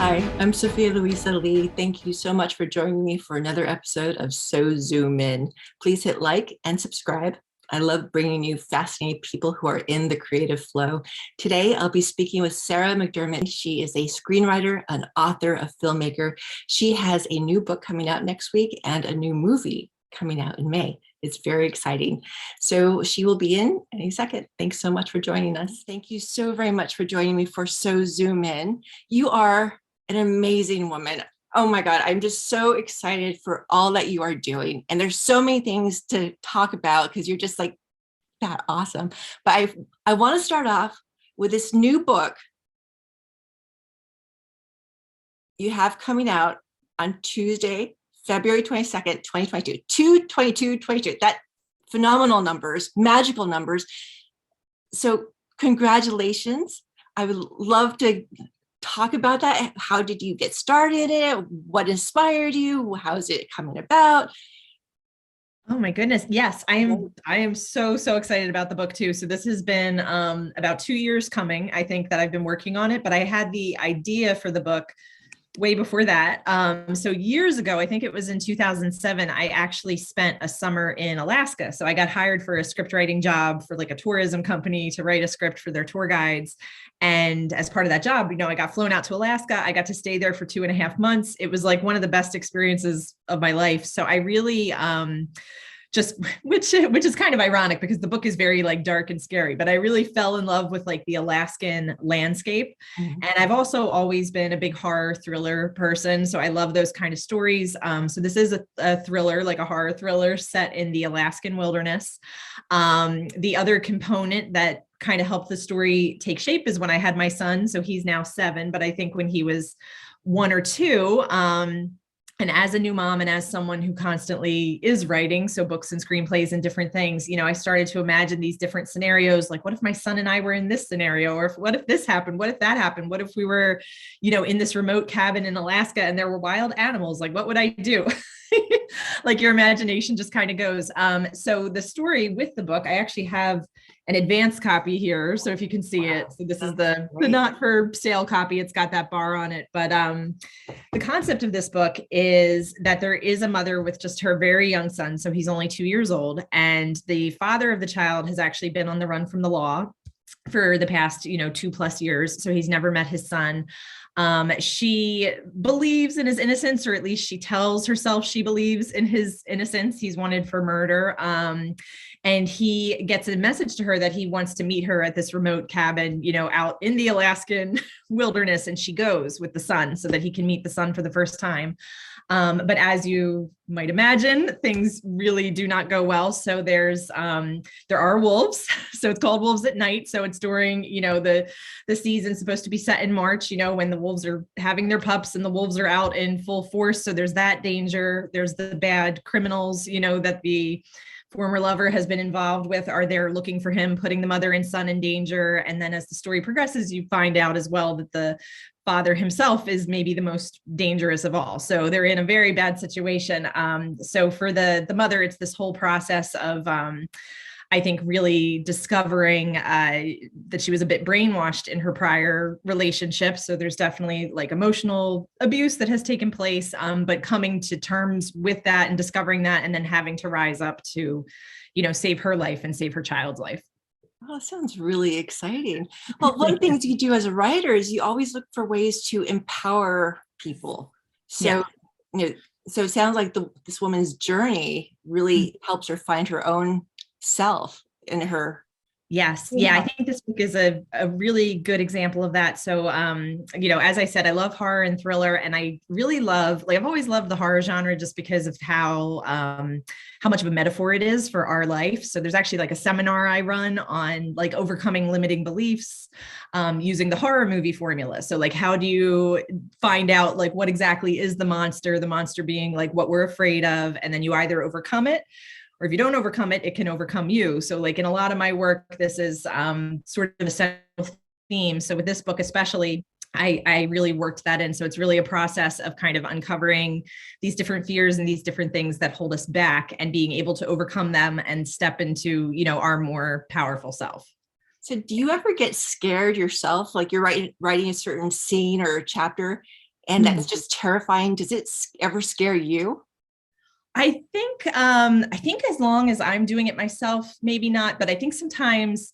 Hi, I'm Sophia Louisa Lee. Thank you so much for joining me for another episode of So Zoom In. Please hit like and subscribe. I love bringing you fascinating people who are in the creative flow. Today, I'll be speaking with Sara McDermott. She is a screenwriter, an author, a filmmaker. She has a new book coming out next week and a new movie coming out in May. It's very exciting. So she will be in any second. Thanks so much for joining us. Thank you so very much for joining me for So Zoom In. You are an amazing woman. Oh my God, I'm just so excited for all that you are doing. And there's so many things to talk about because you're just like that awesome. But I want to start off with this new book you have coming out on Tuesday, February 22nd, 2022, 2/22/22. That phenomenal numbers, magical numbers. So congratulations. I would love to talk about that. How did you get started in it? What inspired you? How is it coming about? Oh my goodness. Yes, I am so excited about the book too. So this has been about 2 years coming. I think that I've been working on it, but I had the idea for the book way before that. So years ago, I think it was in 2007, I actually spent a summer in Alaska. So I got hired for a script writing job for like a tourism company to write a script for their tour guides. And as part of that job, I got flown out to Alaska. I got to stay there for 2.5 months. It was like one of the best experiences of my life. So I really, which is kind of ironic because the book is very like dark and scary, but I really fell in love with like the Alaskan landscape. Mm-hmm. And I've also always been a big horror thriller person. So I love those kind of stories. So this is a thriller, like a horror thriller set in the Alaskan wilderness. The other component that kind of helped the story take shape is when I had my son. So he's now 7, but I think when he was 1 or 2, and as a new mom and as someone who constantly is writing, so books and screenplays and different things, I started to imagine these different scenarios. Like, what if my son and I were in this scenario? Or what if this happened? What if that happened? What if we were, in this remote cabin in Alaska and there were wild animals? Like, what would I do? Like your imagination just kind of goes. So the story with the book, I actually have an advanced copy here. So if you can see it, so this is the not for sale copy. It's got that bar on it. But the concept of this book is that there is a mother with just her very young son. So he's only 2 years old. And the father of the child has actually been on the run from the law for the past, 2+ years. So he's never met his son. She believes in his innocence, or at least she tells herself she believes in his innocence. He's wanted for murder. And he gets a message to her that he wants to meet her at this remote cabin, out in the Alaskan wilderness. And she goes with the son so that he can meet the son for the first time. But as you might imagine, things really do not go well. So there are wolves. So it's called Wolves at Night. So it's during, the season supposed to be set in March, when the wolves are having their pups and the wolves are out in full force. So there's that danger. There's the bad criminals, that the former lover has been involved with, are there looking for him, putting the mother and son in danger. And then as the story progresses, you find out as well that the father himself is maybe the most dangerous of all. So they're in a very bad situation. So for the mother, it's this whole process of, I think, really discovering that she was a bit brainwashed in her prior relationship. So there's definitely like emotional abuse that has taken place, but coming to terms with that and discovering that, and then having to rise up to, save her life and save her child's life. Oh, that sounds really exciting. Well, one of the things you do as a writer is you always look for ways to empower people. So, so it sounds like this woman's journey really helps her find her own self in her. Yes. Yeah. I think this book is a really good example of that. So, as I said, I love horror and thriller, and I really love, I've always loved the horror genre just because of how much of a metaphor it is for our life. So there's actually like a seminar I run on like overcoming limiting beliefs, using the horror movie formula. So like, how do you find out like what exactly is the monster being like what we're afraid of, and then you either overcome it, or if you don't overcome it, it can overcome you. So like in a lot of my work, this is sort of a central theme. So with this book, especially, I really worked that in. So it's really a process of kind of uncovering these different fears and these different things that hold us back, and being able to overcome them and step into, our more powerful self. So do you ever get scared yourself? Like you're writing a certain scene or a chapter and that's just terrifying. Does it ever scare you? I think as long as I'm doing it myself, maybe not, but I think sometimes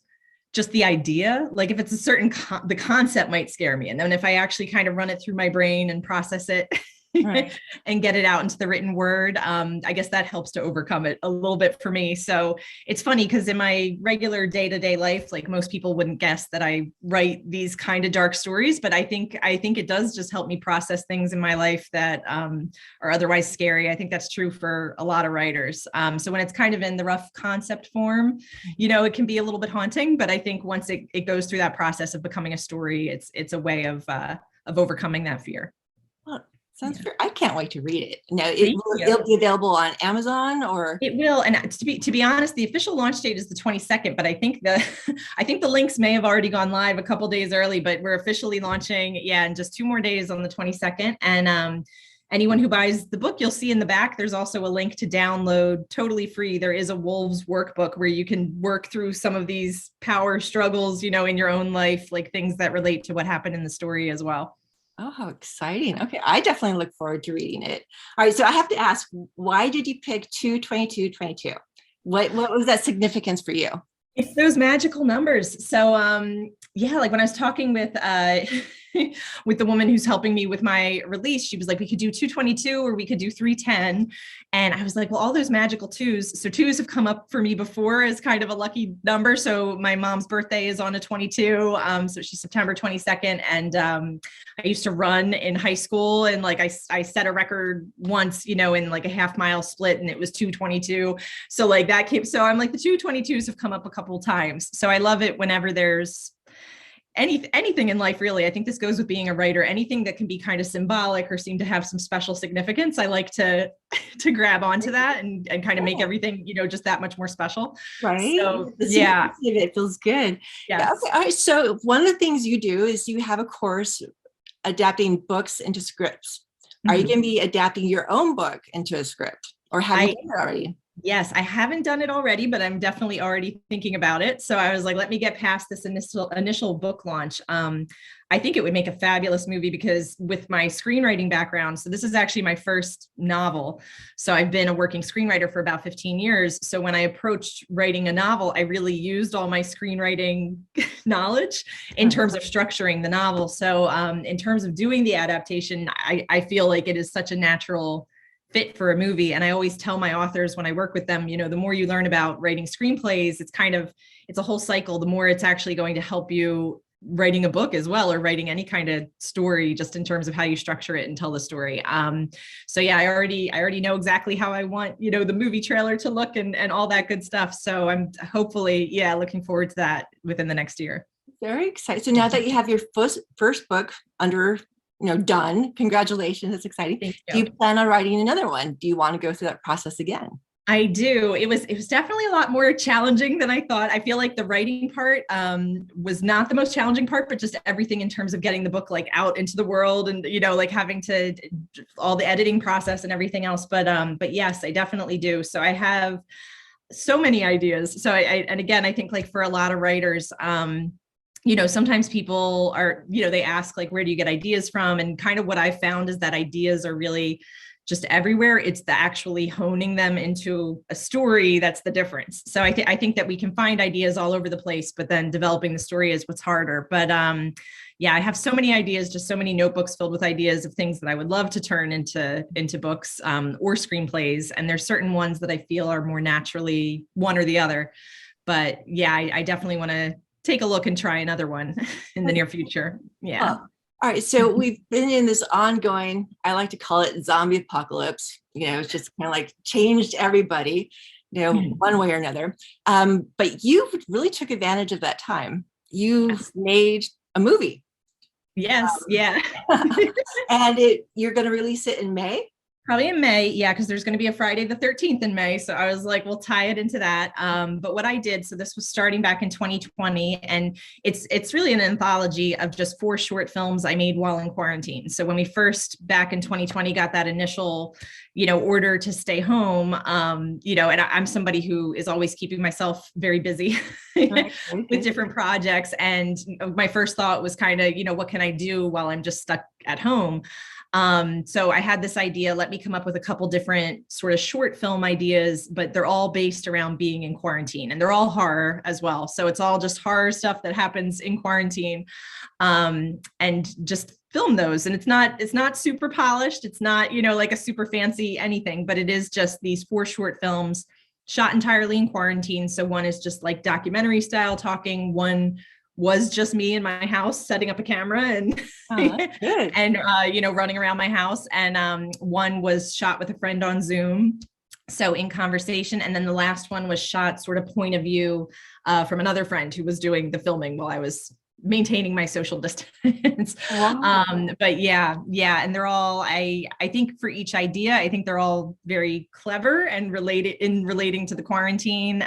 just the idea, like if it's a certain the concept might scare me. And then if I actually kind of run it through my brain and process it Right. and get it out into the written word, I guess that helps to overcome it a little bit for me. So it's funny because in my regular day-to-day life, like most people wouldn't guess that I write these kind of dark stories, but I think it does just help me process things in my life that are otherwise scary. I think that's true for a lot of writers. So when it's kind of in the rough concept form, it can be a little bit haunting, but I think once it goes through that process of becoming a story, it's a way of overcoming that fear. Well, sounds fair. I can't wait to read it. Now, Thank you. it'll be available on Amazon or? It will. And to be honest, the official launch date is the 22nd, but I think the links may have already gone live a couple days early, but we're officially launching, in just 2 more days on the 22nd. And anyone who buys the book, you'll see in the back, there's also a link to download totally free. There is a Wolves workbook where you can work through some of these power struggles, in your own life, like things that relate to what happened in the story as well. Oh, how exciting. Okay, I definitely look forward to reading it. All right, so I have to ask, why did you pick 22222? What was that significance for you? It's those magical numbers. So like when I was talking with with the woman who's helping me with my release, she was like, we could do 222 or we could do 310. And I was like, well, all those magical twos. So twos have come up for me before as kind of a lucky number. So my mom's birthday is on a 22. So she's September 22nd. And I used to run in high school, and like I set a record once, in like a half-mile split, and it was 222. So like that came, so I'm like, the 222s have come up a couple times. So I love it whenever there's anything in life, really. I think this goes with being a writer, anything that can be kind of symbolic or seem to have some special significance. I like to grab onto that and kind of make everything, just that much more special. Right. So it feels good. Yes. Yeah. Okay. All right. So one of the things you do is you have a course adapting books into scripts. Are you going to be adapting your own book into a script, or have you done it already? Yes, I haven't done it already, but I'm definitely already thinking about it. So I was like, let me get past this initial book launch. I think it would make a fabulous movie because with my screenwriting background, so this is actually my first novel. So I've been a working screenwriter for about 15 years. So when I approached writing a novel, I really used all my screenwriting knowledge in terms of structuring the novel. So in terms of doing the adaptation, I feel like it is such a natural fit for a movie. And I always tell my authors when I work with them, the more you learn about writing screenplays, it's a whole cycle. The more it's actually going to help you writing a book as well, or writing any kind of story, just in terms of how you structure it and tell the story. So yeah, I already know exactly how I want, the movie trailer to look and all that good stuff. So I'm hopefully, looking forward to that within the next year. Very excited. So now that you have your first book under done. Congratulations. It's exciting. Do you plan on writing another one? Do you want to go through that process again? I do. It was definitely a lot more challenging than I thought. I feel like the writing part was not the most challenging part, but just everything in terms of getting the book like out into the world and, like having to all the editing process and everything else. But yes, I definitely do. So I have so many ideas. So and again, I think like for a lot of writers, sometimes people are, they ask like, where do you get ideas from? And kind of what I found is that ideas are really just everywhere. It's the actually honing them into a story that's the difference. So I think that we can find ideas all over the place, but then developing the story is what's harder. But I have so many ideas, just so many notebooks filled with ideas of things that I would love to turn into books or screenplays. And there's certain ones that I feel are more naturally one or the other. But yeah, I definitely want to take a look and try another one in the near future. Yeah. Oh. All right. So we've been in this ongoing, I like to call it zombie apocalypse. It's just kind of like changed everybody, one way or another. But you really took advantage of that time. You made a movie. Yes. Yeah. And you're going to release it in May? Probably in May, yeah, because there's going to be a Friday the 13th in May. So I was like, we'll tie it into that. But what I did, so this was starting back in 2020, and it's really an anthology of just 4 short films I made while in quarantine. So when we first back in 2020 got that initial, order to stay home, and I'm somebody who is always keeping myself very busy with different projects. And my first thought was kind of, what can I do while I'm just stuck at home? So I had this idea, let me come up with a couple different sort of short film ideas, but they're all based around being in quarantine, and they're all horror as well. So it's all just horror stuff that happens in quarantine, and just film those. And it's not super polished. It's not, like a super fancy anything, but it is just these 4 short films shot entirely in quarantine. So one is just like documentary style talking. One was just me in my house setting up a camera and and running around my house. And one was shot with a friend on Zoom, so in conversation. And then the last one was shot sort of point of view from another friend who was doing the filming while I was maintaining my social distance. Wow. But yeah. And they're all, I think for each idea, I think they're all very clever and relating to the quarantine.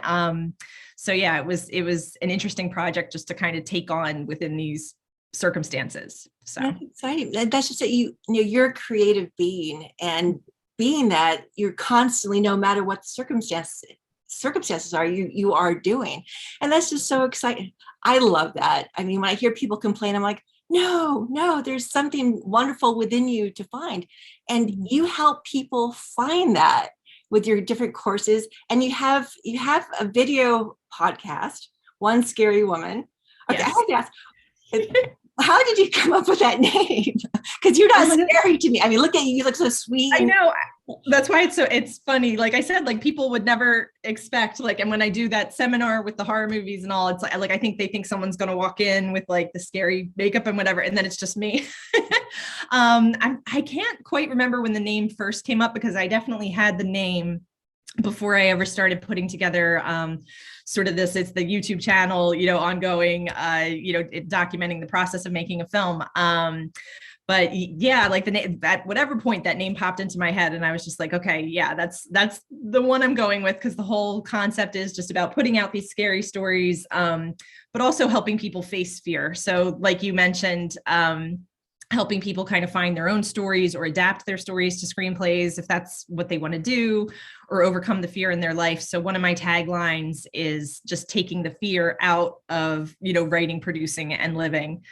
So yeah, it was an interesting project just to kind of take on within these circumstances. So that's exciting. That's just that you're a creative being, and being that you're constantly, no matter what the circumstances are, you are doing. And that's just so exciting. I love that. I mean, when I hear people complain, I'm like, no, there's something wonderful within you to find. And you help people find that with your different courses. And you have a video podcast, One Scary Woman. Okay, yes. I have to ask, how did you come up with that name? Because you're not scary to me. I mean, look at you, you look so sweet. I know. That's why it's funny. Like I said, like people would never expect, like, and when I do that seminar with the horror movies and all, it's like I think they think someone's going to walk in with like the scary makeup and whatever, and then it's just me. I can't quite remember when the name first came up, because I definitely had the name before I ever started putting together sort of it's the YouTube channel, ongoing, documenting the process of making a film. But yeah, like the name, at whatever point that name popped into my head, and I was just like, okay, yeah, that's the one I'm going with, because the whole concept is just about putting out these scary stories, but also helping people face fear. So like you mentioned, helping people kind of find their own stories or adapt their stories to screenplays if that's what they want to do, or overcome the fear in their life. So one of my taglines is just taking the fear out of, writing, producing, and living.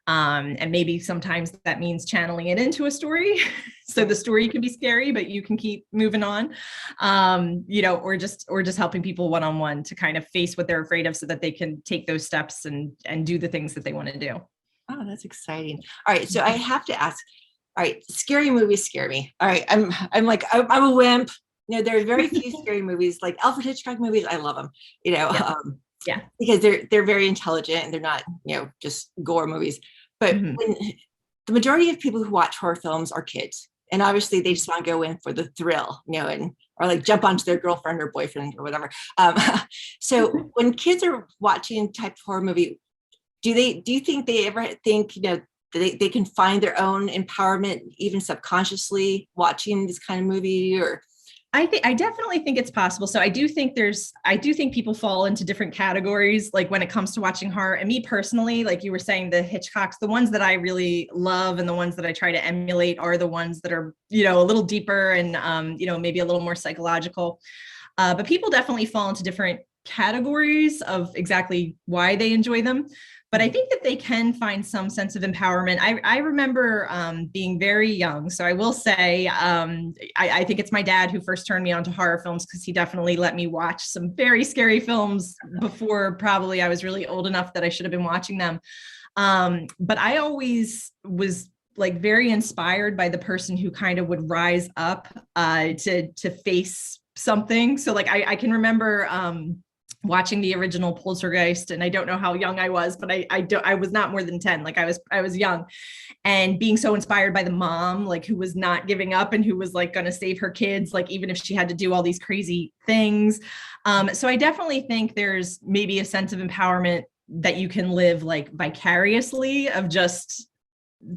And maybe sometimes that means channeling it into a story. So the story can be scary, but you can keep moving on, or just helping people one-on-one to kind of face what they're afraid of, so that they can take those steps and do the things that they want to do. Oh, that's exciting. All right. So I have to ask, all right, scary movies scare me. All right. I'm a wimp. There are very few scary movies, like Alfred Hitchcock movies. I love them, Yeah. Because they're very intelligent, and they're not, just gore movies. But when the majority of people who watch horror films are kids, and obviously they just want to go in for the thrill, or like jump onto their girlfriend or boyfriend or whatever. So when kids are watching type of horror movie, do you think they ever think, they can find their own empowerment, even subconsciously, watching this kind of movie? Or I definitely think it's possible. So I do think people fall into different categories, like when it comes to watching horror. And me personally, like you were saying, the Hitchcocks, the ones that I really love and the ones that I try to emulate are the ones that are, a little deeper and, maybe a little more psychological. But people definitely fall into different categories of exactly why they enjoy them. But I think that they can find some sense of empowerment. I remember being very young. So I will say, I think it's my dad who first turned me on to horror films, because he definitely let me watch some very scary films before probably I was really old enough that I should have been watching them. But I always was like very inspired by the person who kind of would rise up to face something. So like I can remember watching the original Poltergeist, and I don't know how young I was, but I was not more than 10. Like I was young, and being so inspired by the mom, like who was not giving up and who was like going to save her kids, like even if she had to do all these crazy things. So I definitely think there's maybe a sense of empowerment that you can live like vicariously, of just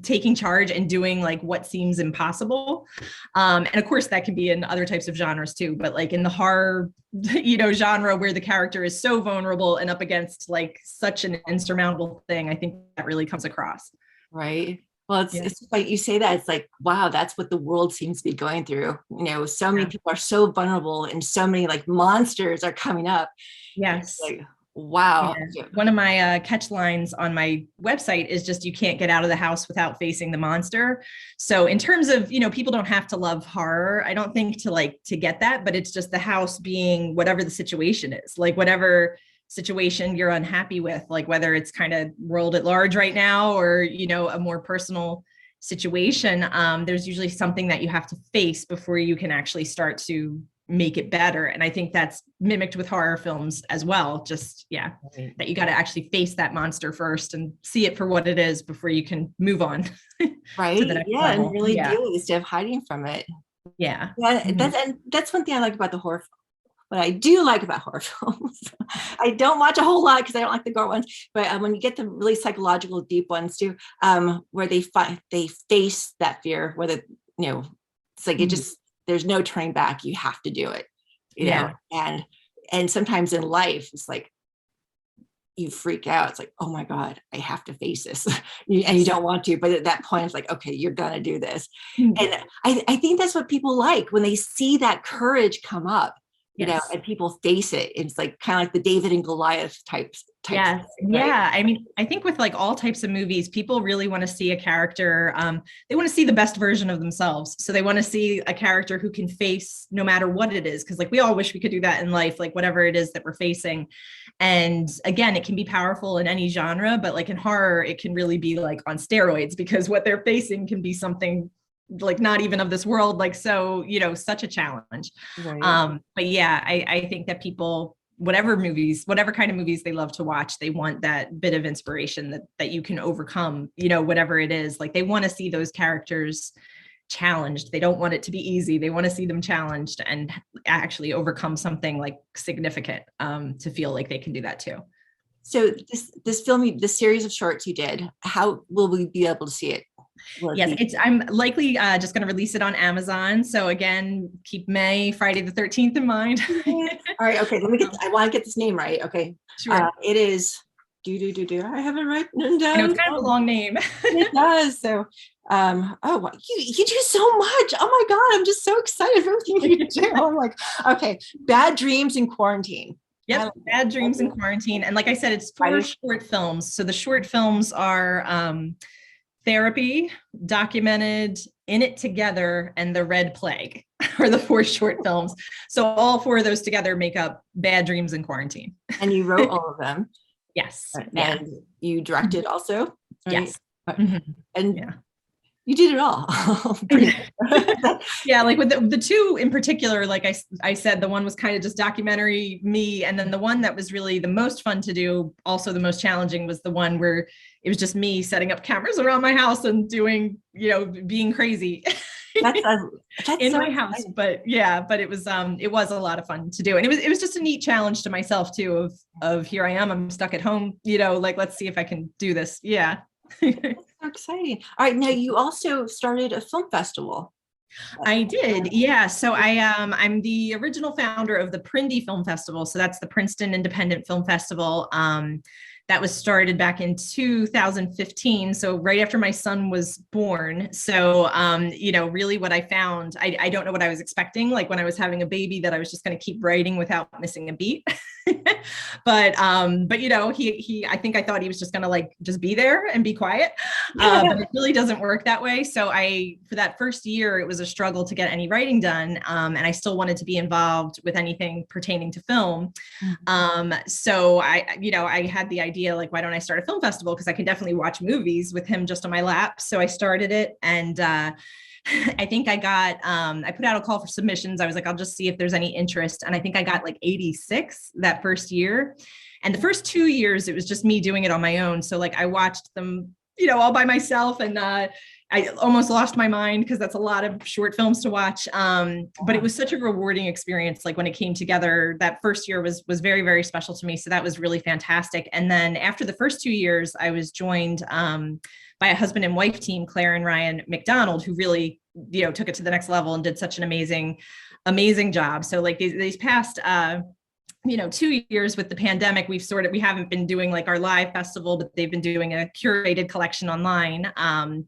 taking charge and doing like what seems impossible. And of course that can be in other types of genres too, but like in the horror, genre where the character is so vulnerable and up against like such an insurmountable thing, I think that really comes across. Right. Well, it's like you say that, it's like, wow, that's what the world seems to be going through. So many people are so vulnerable, and so many like monsters are coming up. Yes. Like, Wow. Yeah. One of my catch lines on my website is just, you can't get out of the house without facing the monster. So in terms of, people don't have to love horror, I don't think, to get that, but it's just the house being whatever the situation is, like whatever situation you're unhappy with, like whether it's kind of world at large right now or, a more personal situation. There's usually something that you have to face before you can actually start to make it better. And I think that's mimicked with horror films as well. Just, that you got to actually face that monster first and see it for what it is before you can move on. Right. To the next level. And really deal with it instead of hiding from it. Yeah. That's one thing I like about the horror. What I do like about horror films, I don't watch a whole lot because I don't like the gore ones, but when you get the really psychological deep ones too, where they face that fear, whether, it's like, it just, there's no turning back. You have to do it, you know? And sometimes in life, it's like, you freak out. It's like, oh my God, I have to face this. And you don't want to, but at that point it's like, okay, you're going to do this. And I think that's what people like when they see that courage come up, and people face it. It's like kind of like the David and Goliath types. Yes. Right? Yeah. I mean, I think with like all types of movies, people really want to see a character. They want to see the best version of themselves. So they want to see a character who can face no matter what it is. Cause like we all wish we could do that in life, like whatever it is that we're facing. And again, it can be powerful in any genre, but like in horror, it can really be like on steroids because what they're facing can be something like not even of this world. Like, so, such a challenge. Right. But yeah, I think that people, whatever kind of movies they love to watch, they want that bit of inspiration that you can overcome, whatever it is. Like they want to see those characters challenged. They don't want it to be easy. They want to see them challenged and actually overcome something like significant, to feel like they can do that too. So this film, the series of shorts you did, how will we be able to see it? Yes, I'm likely just going to release it on Amazon. So again, keep Friday the 13th in mind. All right. Okay. I want to get this name right. Okay. Sure. It is I have it written down. I know it's kind of a long name. It does. So, you do so much. Oh my God. I'm just so excited for everything you do. I'm like, okay. Bad Dreams in Quarantine. Yep. Bad Dreams in Quarantine. And like I said, it's 4 short films. So the short films are, Therapy, Documented, In It Together, and The Red Plague are the 4 short films. So all 4 of those together make up Bad Dreams in Quarantine. And you wrote all of them. Yes. And you directed also? Right? Yes. And you did it all. Yeah, like with the 2 in particular, like I said, the one was kind of just documentary me. And then the one that was really the most fun to do, also the most challenging, was the one where it was just me setting up cameras around my house and doing, being crazy that's in so my house. But it was a lot of fun to do. And it was just a neat challenge to myself too, of here I am, I'm stuck at home, like, let's see if I can do this. Yeah. So exciting. All right. Now you also started a film festival. I did. Yeah. So I'm the original founder of the Prindy Film Festival. So that's the Princeton Independent Film Festival. That was started back in 2015. So right after my son was born. So, really what I found, I don't know what I was expecting. Like when I was having a baby, that I was just going to keep writing without missing a beat. but I think I thought he was just going to like, just be there and be quiet. But it really doesn't work that way. So for that first year, it was a struggle to get any writing done. And I still wanted to be involved with anything pertaining to film. So I had the idea, like, why don't I start a film festival? Because I can definitely watch movies with him just on my lap. So I started it, and I think I put out a call for submissions. I was like, I'll just see if there's any interest. And I think I got like 86 that first year. And the first 2 years, it was just me doing it on my own. So like I watched them, all by myself, and I almost lost my mind because that's a lot of short films to watch. But it was such a rewarding experience. Like when it came together, that first year was very, very special to me. So that was really fantastic. And then after the first 2 years, I was joined by a husband and wife team, Claire and Ryan McDonald, who really, took it to the next level and did such an amazing job. So like these past 2 years with the pandemic, we haven't been doing like our live festival, but they've been doing a curated collection online. And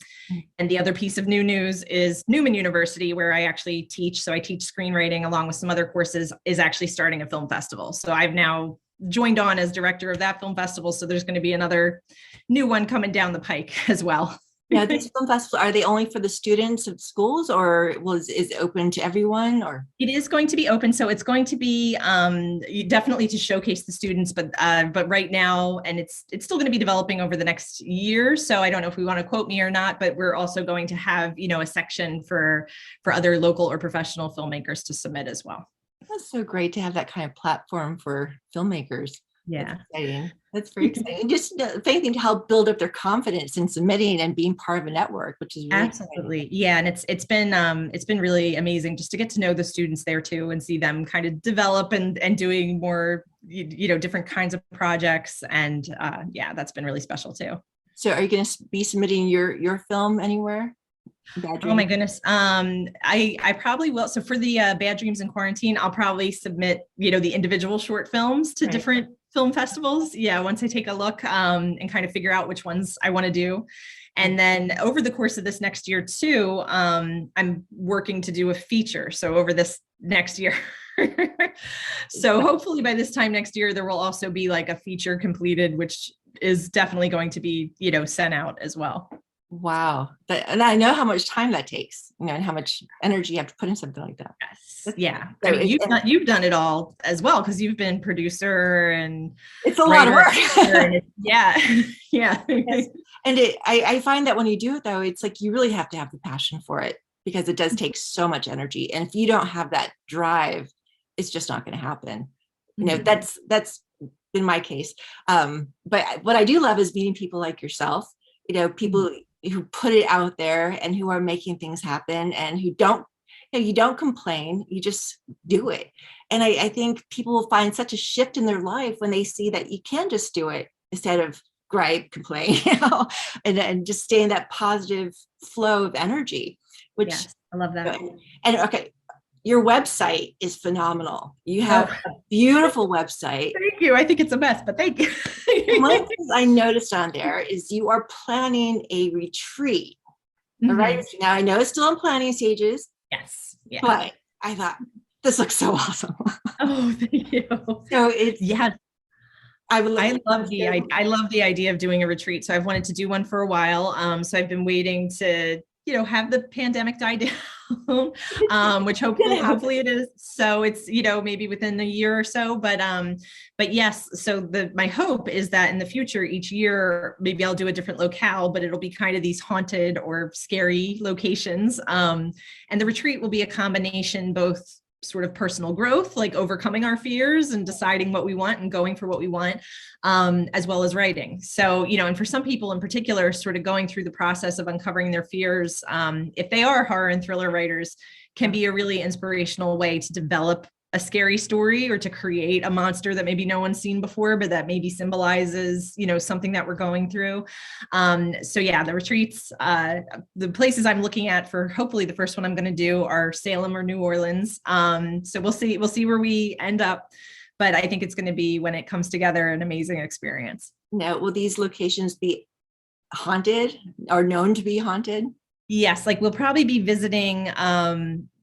the other piece of new news is Newman University, where I actually teach. So I teach screenwriting along with some other courses, is actually starting a film festival. So I've now joined on as director of that film festival. So there's going to be another new one coming down the pike as well. Yeah, these film festivals, are they only for the students of schools, or is it open to everyone? Or it is going to be open, so it's going to be definitely to showcase the students, but right now, and it's still going to be developing over the next year. So I don't know if we want to quote me or not, but we're also going to have, you know, a section for other local or professional filmmakers to submit as well. That's so great to have that kind of platform for filmmakers. Yeah. That's exciting. That's very exciting. Just if anything to help build up their confidence in submitting and being part of a network, which is really absolutely exciting. Yeah, and it's been really amazing just to get to know the students there too, and see them kind of develop and doing more, you know, different kinds of projects, and yeah, that's been really special too. So are you going to be submitting your film anywhere? Oh my goodness. I probably will. So for the Bad Dreams in Quarantine, I'll probably submit, you know, the individual short films to different film festivals. Yeah. Once I take a look and kind of figure out which ones I want to do. And then over the course of this next year too, I'm working to do a feature. So over this next year. So hopefully by this time next year, there will also be like a feature completed, which is definitely going to be, you know, sent out as well. Wow. And I know how much time that takes, you know, and how much energy you have to put in something like that. Yes. Yeah. I mean, you've done it all as well, because you've been producer and it's a lot of work. Yeah. Yeah. Yes. And I find that when you do it though, it's like you really have to have the passion for it, because it does take so much energy. And if you don't have that drive, it's just not going to happen. You know, that's in my case. But what I do love is meeting people like yourself, you know, people who put it out there and who are making things happen, and who don't, you know, you don't complain, you just do it. And I think people will find such a shift in their life when they see that you can just do it instead of gripe, complain, you know, and just stay in that positive flow of energy, which yes, I love that. And okay, your website is phenomenal. You have a beautiful website. Thank you. I think it's a mess, but thank you. One of the things I noticed on there is you are planning a retreat. Right now, I know it's still in planning stages. Yes. Yeah. But I thought this looks so awesome. Oh, thank you. So it's I love the idea of doing a retreat. So I've wanted to do one for a while. So I've been waiting to, you know, have the pandemic die down, which hopefully it is. So it's, you know, maybe within a year or so, but yes. So my hope is that in the future, each year, maybe I'll do a different locale, but it'll be kind of these haunted or scary locations. And the retreat will be a combination, both sort of personal growth, like overcoming our fears and deciding what we want and going for what we want, as well as writing. So, you know, and for some people in particular, sort of going through the process of uncovering their fears, if they are horror and thriller writers, can be a really inspirational way to develop a scary story or to create a monster that maybe no one's seen before, but that maybe symbolizes, you know, something that we're going through. So yeah, the retreats, the places I'm looking at for hopefully the first one I'm going to do are Salem or New Orleans. So we'll see where we end up, but I think it's going to be, when it comes together, an amazing experience. Now, will these locations be haunted or known to be haunted? Yes, like we'll probably be visiting,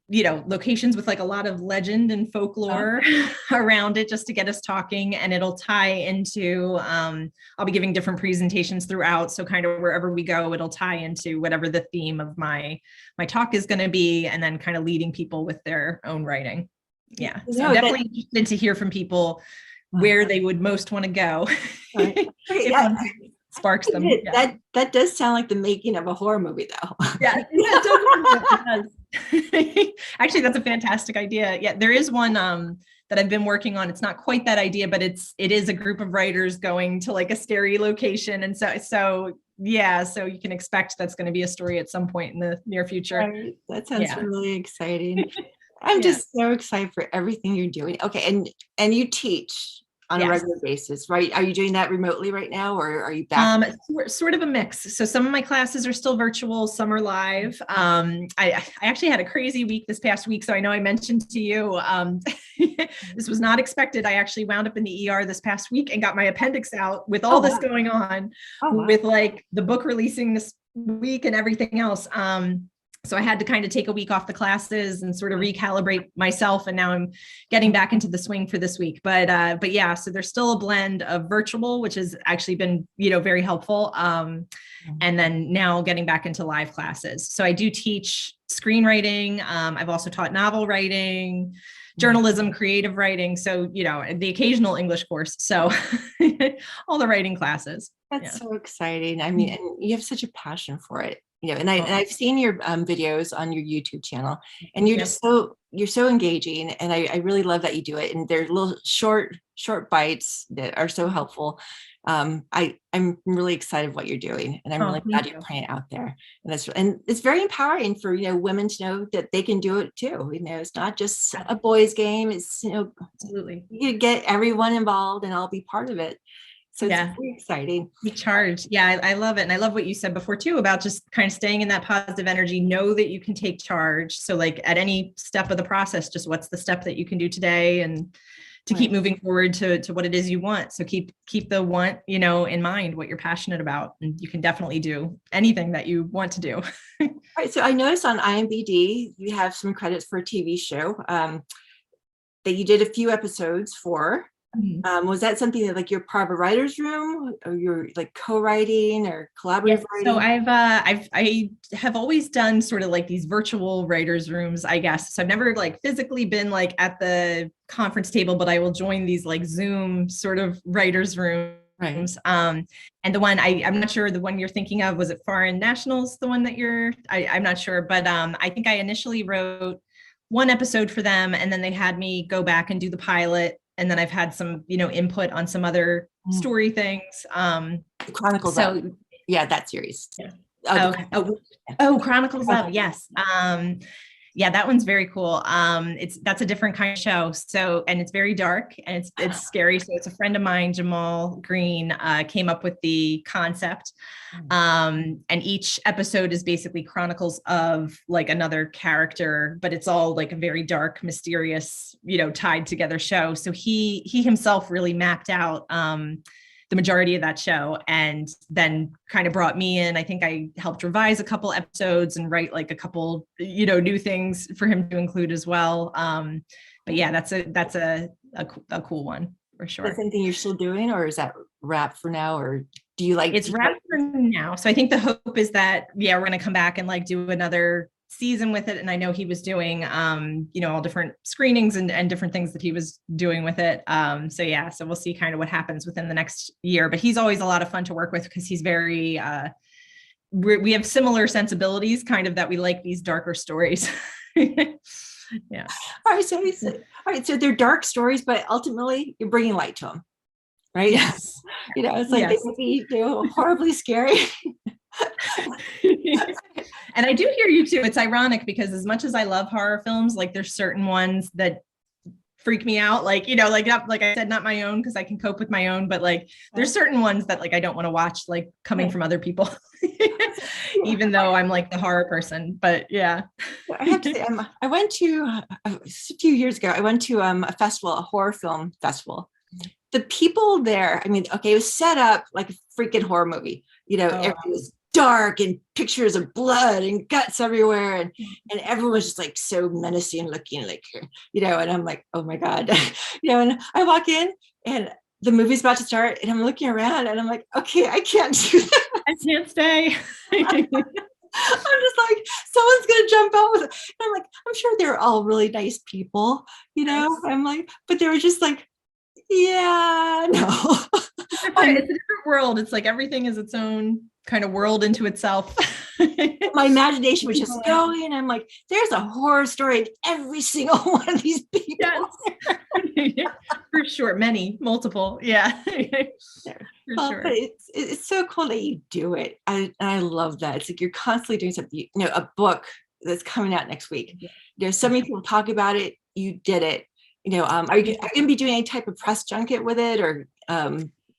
you know, locations with like a lot of legend and folklore around it, just to get us talking. And it'll tie into, I'll be giving different presentations throughout. So kind of wherever we go, it'll tie into whatever the theme of my talk is going to be, and then kind of leading people with their own writing. Yeah. So I'm definitely interested to hear from people where they would most want to go. Right. Sparks them. That does sound like the making of a horror movie though. Yeah, it does. Actually, that's a fantastic idea. Yeah, there is one that I've been working on. It's not quite that idea, but it is a group of writers going to like a scary location. And so yeah, so you can expect that's going to be a story at some point in the near future. Right. That sounds really exciting. I'm just so excited for everything you're doing. Okay, and you teach on a regular basis, right? Are you doing that remotely right now, or are you back? Sort of a mix. So some of my classes are still virtual, some are live. I actually had a crazy week this past week. So I know I mentioned to you, this was not expected. I actually wound up in the ER this past week and got my appendix out with all this going on, with like the book releasing this week and everything else. So I had to kind of take a week off the classes and sort of recalibrate myself. And now I'm getting back into the swing for this week. But yeah, so there's still a blend of virtual, which has actually been, very helpful. And then now getting back into live classes. So I do teach screenwriting. I've also taught novel writing, journalism, creative writing. So, the occasional English course. So all the writing classes. That's so exciting. I mean, and you have such a passion for it. And I've seen your videos on your YouTube channel, and you're just you're so engaging, and I really love that you do it. And they're little short bites that are so helpful. I'm really excited what you're doing, and I'm really glad you're putting it out there. And it's very empowering for women to know that they can do it too. It's not just a boys' game. It's absolutely, you get everyone involved, and I'll be part of it. So it's very exciting. We charge. Yeah, I love it. And I love what you said before too, about just kind of staying in that positive energy, know that you can take charge. So like at any step of the process, just what's the step that you can do today, and to keep moving forward to what it is you want. So keep the want, in mind, what you're passionate about, and you can definitely do anything that you want to do. All right. So I noticed on IMDb, you have some credits for a TV show that you did a few episodes for. Was that something that like you're part of a writer's room, or you're like co-writing or collaborative writing? So I have always done sort of like these virtual writers' rooms, I guess. So I've never like physically been like at the conference table, but I will join these like Zoom sort of writers' rooms. Right. And the one I'm not sure, the one you're thinking of, was it Foreign Nationals? The one that I'm not sure, but I think I initially wrote one episode for them, and then they had me go back and do the pilot. And then I've had some, input on some other story things. Chronicles. So that series. Yeah. Chronicles of, yes. Yeah, that one's very cool. That's a different kind of show. So, and it's very dark, and it's scary. So it's a friend of mine, Jamal Green, came up with the concept. And each episode is basically chronicles of like another character, but it's all like a very dark, mysterious, tied together show. So he himself really mapped out the majority of that show, and then kind of brought me in. I think I helped revise a couple episodes and write like a couple, new things for him to include as well. But yeah, that's a cool one for sure. Is that something you're still doing, or is that wrapped for now, or do you like? It's wrapped for now. So I think the hope is that, we're going to come back and like do another season with it. And I know he was doing, all different screenings and different things that he was doing with it. So we'll see kind of what happens within the next year, but he's always a lot of fun to work with, because he's very, we have similar sensibilities, kind of, that we like these darker stories. Yeah. All right. So they're dark stories, but ultimately you're bringing light to them. Right. Yes. It's like they can be horribly scary. And I do hear you too. It's ironic, because as much as I love horror films, like there's certain ones that freak me out. Like, like I said, not my own, because I can cope with my own, but like there's certain ones that like I don't want to watch, like coming from other people, even though I'm like the horror person. But yeah. I have to say, I went to a few years ago, I went to a festival, a horror film festival. The people there, it was set up like a freaking horror movie. Everything was dark and pictures of blood and guts everywhere, and everyone was just like so menacing looking, like, and I'm like, oh my God. And I walk in and the movie's about to start, and I'm looking around and I'm like, okay, I can't do that. I can't stay. I'm just like, someone's gonna jump out with it. And I'm like, I'm sure they're all really nice people, I'm like, but they were just like, yeah, no. It's a different world. It's like everything is its own kind of world into itself. My imagination was just going. I'm like, there's a horror story in every single one of these people. Yes. For sure. Multiple. Yeah. Sure. But it's so cool that you do it. I love that. It's like you're constantly doing something, a book that's coming out next week. There's so many people talk about it. You did it. Are you going to be doing any type of press junket with it, or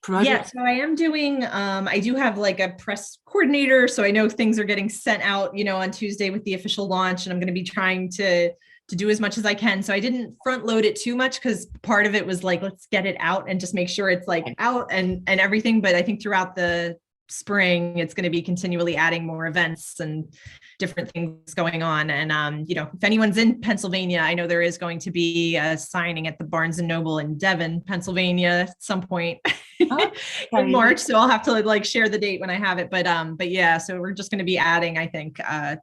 promotion? Yeah, so I am doing, I do have like a press coordinator. So I know things are getting sent out, on Tuesday with the official launch, and I'm going to be trying to do as much as I can. So I didn't front load it too much, because part of it was like, let's get it out and just make sure it's like out and everything. But I think throughout the spring, it's going to be continually adding more events and different things going on. And, if anyone's in Pennsylvania, I know there is going to be a signing at the Barnes and Noble in Devon, Pennsylvania at some point in March. So I'll have to like share the date when I have it. But yeah, so we're just going to be adding, I think,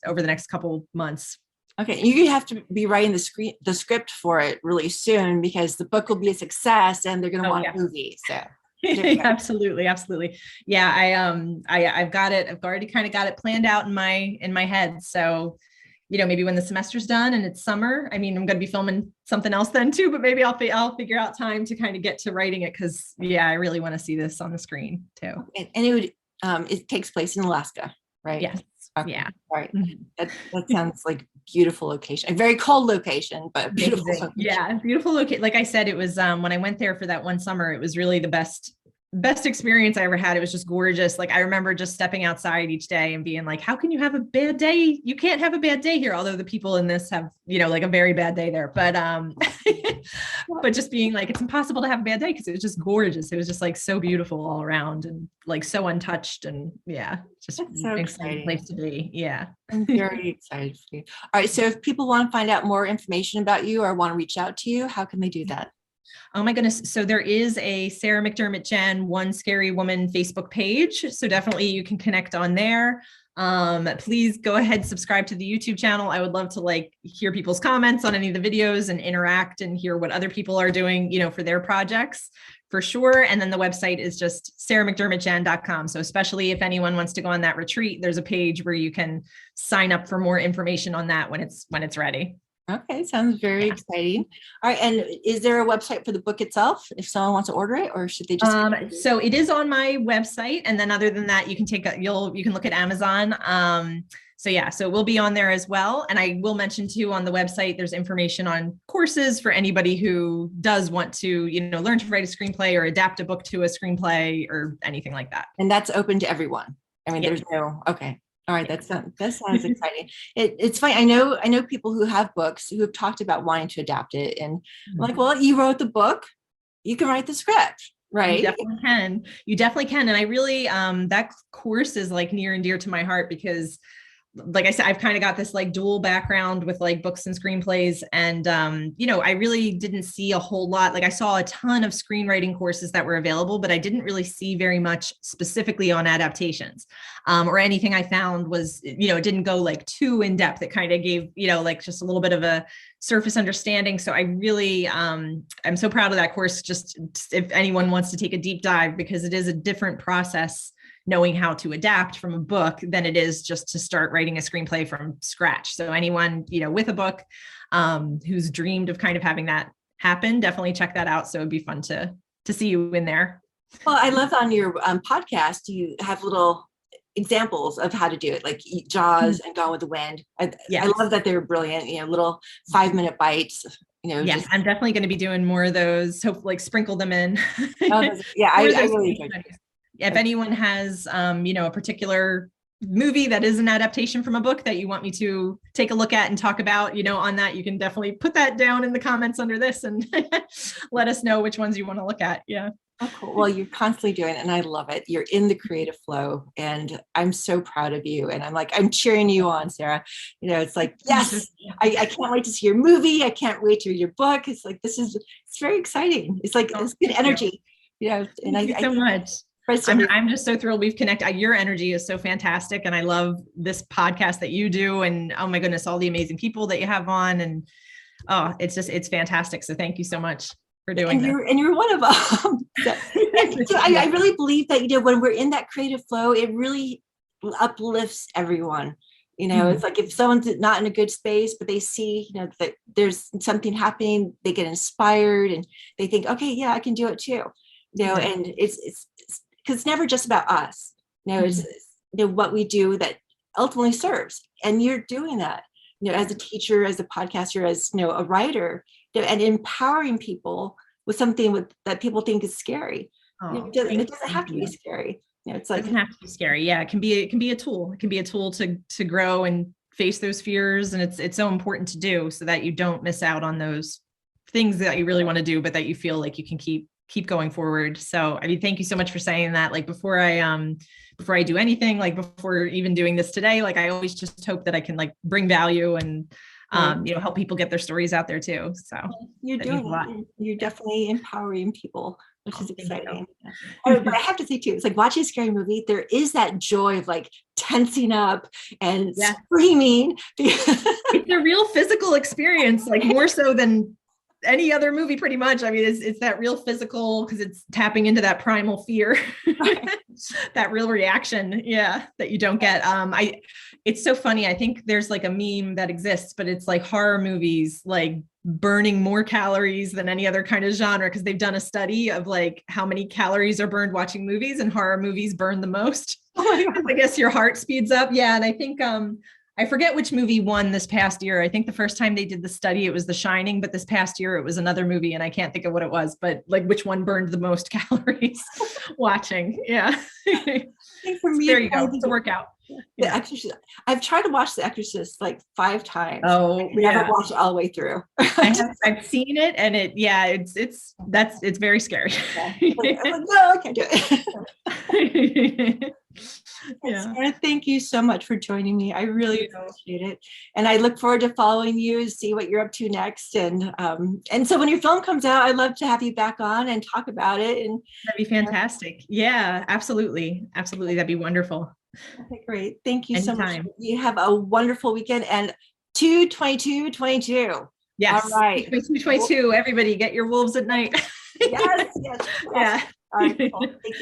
over the next couple months. Okay, you have to be writing the script for it really soon, because the book will be a success and they're going to want a movie. So absolutely. Yeah. I've got it. I've already kind of got it planned out in my head. So, maybe when the semester's done and it's summer, I mean, I'm going to be filming something else then too, but maybe I'll figure out time to kind of get to writing it. Cause yeah, I really want to see this on the screen too. And it takes place in Alaska, right? Yes. Okay. Yeah. Right. That sounds like beautiful location. A very cold location, but beautiful location. Yeah, beautiful location. Like I said, it was when I went there for that one summer, it was really the best experience I ever had. It was just gorgeous. Like I remember just stepping outside each day and being like, how can you have a bad day? You can't have a bad day here. Although the people in this have, like a very bad day there, but, but just being like, it's impossible to have a bad day because it was just gorgeous. It was just like so beautiful all around and like so untouched, and yeah, just so an exciting place to be. Yeah. I'm very excited for you. All right. So if people want to find out more information about you or want to reach out to you, how can they do that? Oh my goodness. So there is a Sara McDermott Jain, One Scary Woman Facebook page. So definitely you can connect on there. Please go ahead, subscribe to the YouTube channel. I would love to hear people's comments on any of the videos and interact and hear what other people are doing, for their projects for sure. And then the website is just saramcdermottjain.com. So especially if anyone wants to go on that retreat, there's a page where you can sign up for more information on that when it's ready. Okay, sounds very exciting. All right, and is there a website for the book itself if someone wants to order it, or should they just? So it is on my website, and then other than that, you can you can look at Amazon. So yeah, so it will be on there as well. And I will mention too on the website, there's information on courses for anybody who does want to, learn to write a screenplay or adapt a book to a screenplay or anything like that. And that's open to everyone. I mean, there's no okay. All right, that sounds exciting. It's funny. I know people who have books who have talked about wanting to adapt it, and I'm like, well, you wrote the book, you can write the script, right? You definitely can. And I really, that course is near and dear to my heart because, like I said, I've kind of got this dual background with books and screenplays. And, I really didn't see a whole lot. I saw a ton of screenwriting courses that were available, but I didn't really see very much specifically on adaptations, or anything I found was, it didn't go too in depth. It kind of gave, just a little bit of a surface understanding. So I really, I'm so proud of that course. Just if anyone wants to take a deep dive, because it is a different process knowing how to adapt from a book than it is just to start writing a screenplay from scratch. So anyone, with a book, who's dreamed of kind of having that happen, definitely check that out. So it'd be fun to see you in there. Well, I love on your podcast, you have little examples of how to do it, like Jaws and Gone with the Wind. I love that they're brilliant, little 5-minute bites. Yes, I'm definitely going to be doing more of those. Hopefully sprinkle them in. Yeah, I really enjoyed it. If anyone has, a particular movie that is an adaptation from a book that you want me to take a look at and talk about, on that, you can definitely put that down in the comments under this and let us know which ones you want to look at. Yeah. Oh, cool. Well, you're constantly doing it, and I love it. You're in the creative flow, and I'm so proud of you. And I'm cheering you on, Sara. It's yes, I can't wait to see your movie. I can't wait to read your book. It's it's very exciting. It's it's good energy, and Thank you so much. I'm just so thrilled we've connected. Your energy is so fantastic. And I love this podcast that you do. And oh my goodness, all the amazing people that you have on. And it's fantastic. So thank you so much for doing that. And you're one of them. So I really believe that, when we're in that creative flow, it really uplifts everyone. It's if someone's not in a good space, but they see, that there's something happening, they get inspired and they think, okay, yeah, I can do it too. And it's because it's never just about us. It's what we do that ultimately serves. And you're doing that, as a teacher, as a podcaster, as a writer, and empowering people with something that people think is scary. It doesn't have to be scary. It doesn't have to be scary. Yeah, it can be a tool. It can be a tool to grow and face those fears. And it's so important to do so that you don't miss out on those things that you really want to do, but that you feel like you can keep keep going forward. So, I mean, thank you so much for saying that. Like before I do anything, like before even doing this today, like I always just hope that I can like bring value and, you know, help people get their stories out there too. So you're doing it. You're definitely empowering people, which is exciting. But I have to say too, it's like watching a scary movie, there is that joy of like tensing up and screaming. It's a real physical experience, like more so than any other movie pretty much. I mean, it's that real physical, because it's tapping into that primal fear, that real reaction, that you don't get. It's so funny. I think there's like a meme that exists, but it's like horror movies like burning more calories than any other kind of genre, because they've done a study of like how many calories are burned watching movies, and horror movies burn the most. I guess your heart speeds up. Yeah. And I think I forget which movie won this past year. I think the first time they did the study, it was The Shining, but this past year it was another movie, and I can't think of what it was, but like which one burned the most calories watching. Yeah. For me, there you go. It's a workout. The Exorcist. I've tried to watch The Exorcist like 5 times. Oh, we haven't watched it all the way through. I've seen it, and it's very scary. Like, no, I can't do it. Sara, thank you so much for joining me. I really appreciate it, and I look forward to following you, see what you're up to next. And so when your film comes out, I'd love to have you back on and talk about it. And that'd be fantastic. Yeah, absolutely, that'd be wonderful. Okay, great. Thank you so much. You have a wonderful weekend, and 2/22/22. Yes. All right. 2/22. Everybody get your wolves at night. Yes. Yeah.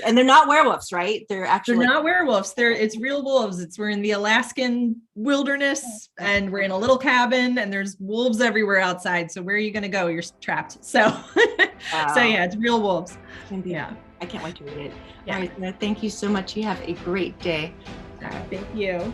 And they're not werewolves, right? They're not werewolves. It's real wolves. We're in the Alaskan wilderness, and we're in a little cabin, and there's wolves everywhere outside. So where are you going to go? You're trapped. So, so yeah, it's real wolves. Yeah. I can't wait to read it. All right, thank you so much. You have a great day. Thank you.